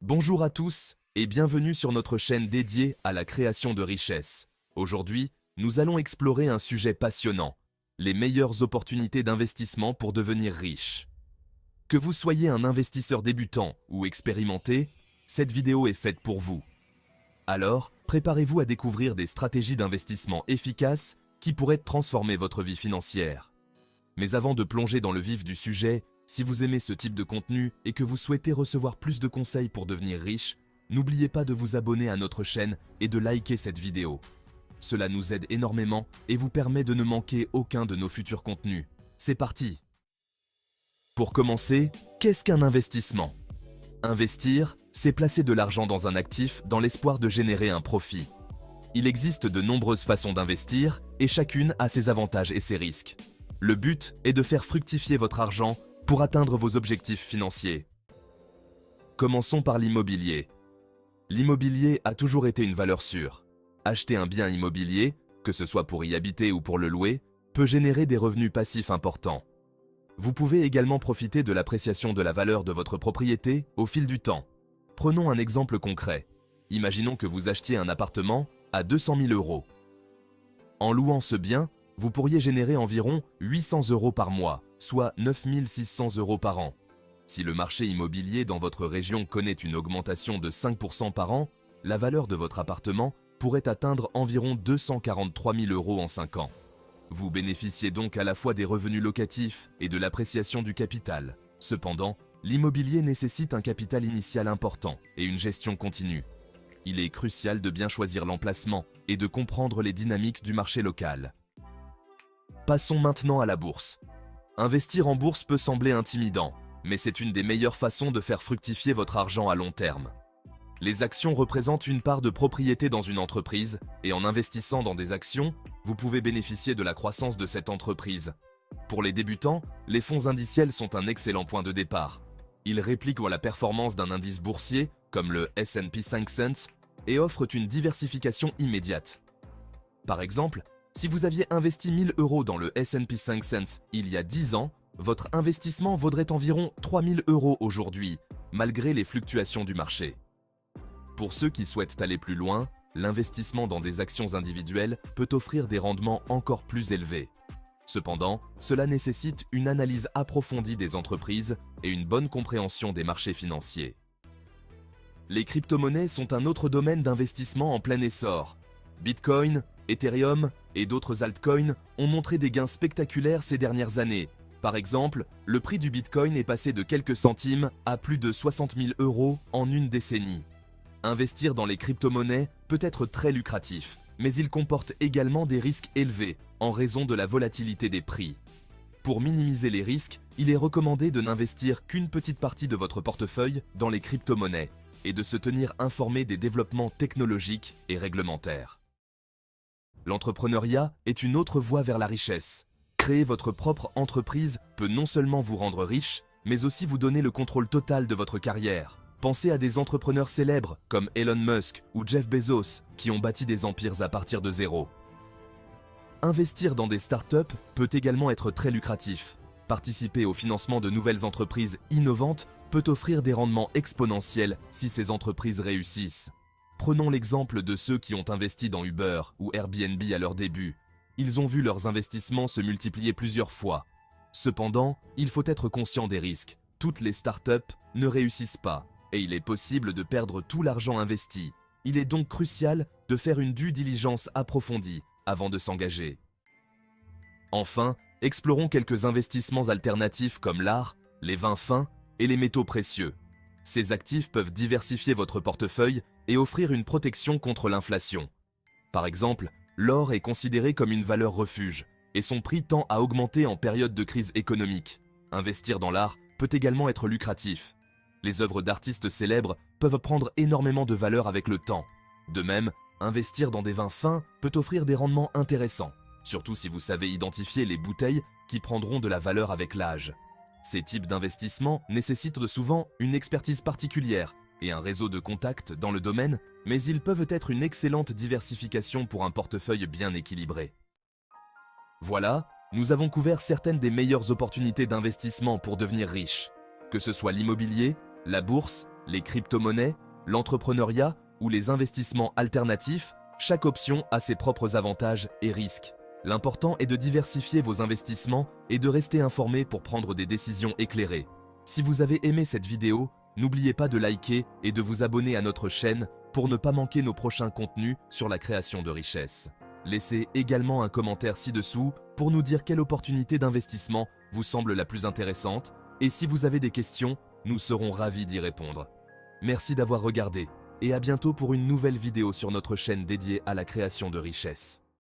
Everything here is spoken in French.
Bonjour à tous et bienvenue sur notre chaîne dédiée à la création de richesses. Aujourd'hui, nous allons explorer un sujet passionnant, les meilleures opportunités d'investissement pour devenir riche. Que vous soyez un investisseur débutant ou expérimenté, cette vidéo est faite pour vous. Alors, préparez-vous à découvrir des stratégies d'investissement efficaces qui pourraient transformer votre vie financière. Mais avant de plonger dans le vif du sujet, si vous aimez ce type de contenu et que vous souhaitez recevoir plus de conseils pour devenir riche, n'oubliez pas de vous abonner à notre chaîne et de liker cette vidéo. Cela nous aide énormément et vous permet de ne manquer aucun de nos futurs contenus. C'est parti! Pour commencer, qu'est-ce qu'un investissement? Investir, c'est placer de l'argent dans un actif dans l'espoir de générer un profit. Il existe de nombreuses façons d'investir et chacune a ses avantages et ses risques. Le but est de faire fructifier votre argent pour atteindre vos objectifs financiers. Commençons par l'immobilier. L'immobilier a toujours été une valeur sûre. Acheter un bien immobilier, que ce soit pour y habiter ou pour le louer, peut générer des revenus passifs importants. Vous pouvez également profiter de l'appréciation de la valeur de votre propriété au fil du temps. Prenons un exemple concret. Imaginons que vous achetiez un appartement à 200 000 €. En louant ce bien, vous pourriez générer environ 800 € par mois, soit 9 600 € par an. Si le marché immobilier dans votre région connaît une augmentation de 5% par an, la valeur de votre appartement pourrait atteindre environ 243 000 € en 5 ans. Vous bénéficiez donc à la fois des revenus locatifs et de l'appréciation du capital. Cependant, l'immobilier nécessite un capital initial important et une gestion continue. Il est crucial de bien choisir l'emplacement et de comprendre les dynamiques du marché local. Passons maintenant à la bourse. Investir en bourse peut sembler intimidant, mais c'est une des meilleures façons de faire fructifier votre argent à long terme. Les actions représentent une part de propriété dans une entreprise, et en investissant dans des actions, vous pouvez bénéficier de la croissance de cette entreprise. Pour les débutants, les fonds indiciels sont un excellent point de départ. Ils répliquent la performance d'un indice boursier, comme le S&P 500, et offrent une diversification immédiate. Par exemple, si vous aviez investi 1 000 € dans le S&P 500 il y a 10 ans, votre investissement vaudrait environ 3 000 € aujourd'hui, malgré les fluctuations du marché. Pour ceux qui souhaitent aller plus loin, l'investissement dans des actions individuelles peut offrir des rendements encore plus élevés. Cependant, cela nécessite une analyse approfondie des entreprises et une bonne compréhension des marchés financiers. Les crypto-monnaies sont un autre domaine d'investissement en plein essor. Bitcoin, Ethereum et d'autres altcoins ont montré des gains spectaculaires ces dernières années. Par exemple, le prix du Bitcoin est passé de quelques centimes à plus de 60 000 € en une décennie. Investir dans les crypto-monnaies peut être très lucratif, mais il comporte également des risques élevés en raison de la volatilité des prix. Pour minimiser les risques, il est recommandé de n'investir qu'une petite partie de votre portefeuille dans les crypto-monnaies et de se tenir informé des développements technologiques et réglementaires. L'entrepreneuriat est une autre voie vers la richesse. Créer votre propre entreprise peut non seulement vous rendre riche, mais aussi vous donner le contrôle total de votre carrière. Pensez à des entrepreneurs célèbres comme Elon Musk ou Jeff Bezos qui ont bâti des empires à partir de zéro. Investir dans des startups peut également être très lucratif. Participer au financement de nouvelles entreprises innovantes peut offrir des rendements exponentiels si ces entreprises réussissent. Prenons l'exemple de ceux qui ont investi dans Uber ou Airbnb à leur début. Ils ont vu leurs investissements se multiplier plusieurs fois. Cependant, il faut être conscient des risques. Toutes les startups ne réussissent pas et il est possible de perdre tout l'argent investi. Il est donc crucial de faire une due diligence approfondie avant de s'engager. Enfin, explorons quelques investissements alternatifs comme l'art, les vins fins et les métaux précieux. Ces actifs peuvent diversifier votre portefeuille et offrir une protection contre l'inflation. Par exemple, l'or est considéré comme une valeur refuge et son prix tend à augmenter en période de crise économique. Investir dans l'art peut également être lucratif. Les œuvres d'artistes célèbres peuvent prendre énormément de valeur avec le temps. De même, investir dans des vins fins peut offrir des rendements intéressants, surtout si vous savez identifier les bouteilles qui prendront de la valeur avec l'âge. Ces types d'investissements nécessitent souvent une expertise particulière et un réseau de contacts dans le domaine, mais ils peuvent être une excellente diversification pour un portefeuille bien équilibré. Voilà, nous avons couvert certaines des meilleures opportunités d'investissement pour devenir riche. Que ce soit l'immobilier, la bourse, Les crypto-monnaies, l'entrepreneuriat ou les investissements alternatifs, chaque option a ses propres avantages et risques. L'important est de diversifier vos investissements et de rester informé pour prendre des décisions éclairées. Si vous avez aimé cette vidéo, n'oubliez pas de liker et de vous abonner à notre chaîne pour ne pas manquer nos prochains contenus sur la création de richesse. Laissez également un commentaire ci-dessous pour nous dire quelle opportunité d'investissement vous semble la plus intéressante, et si vous avez des questions, nous serons ravis d'y répondre. Merci d'avoir regardé, et à bientôt pour une nouvelle vidéo sur notre chaîne dédiée à la création de richesse.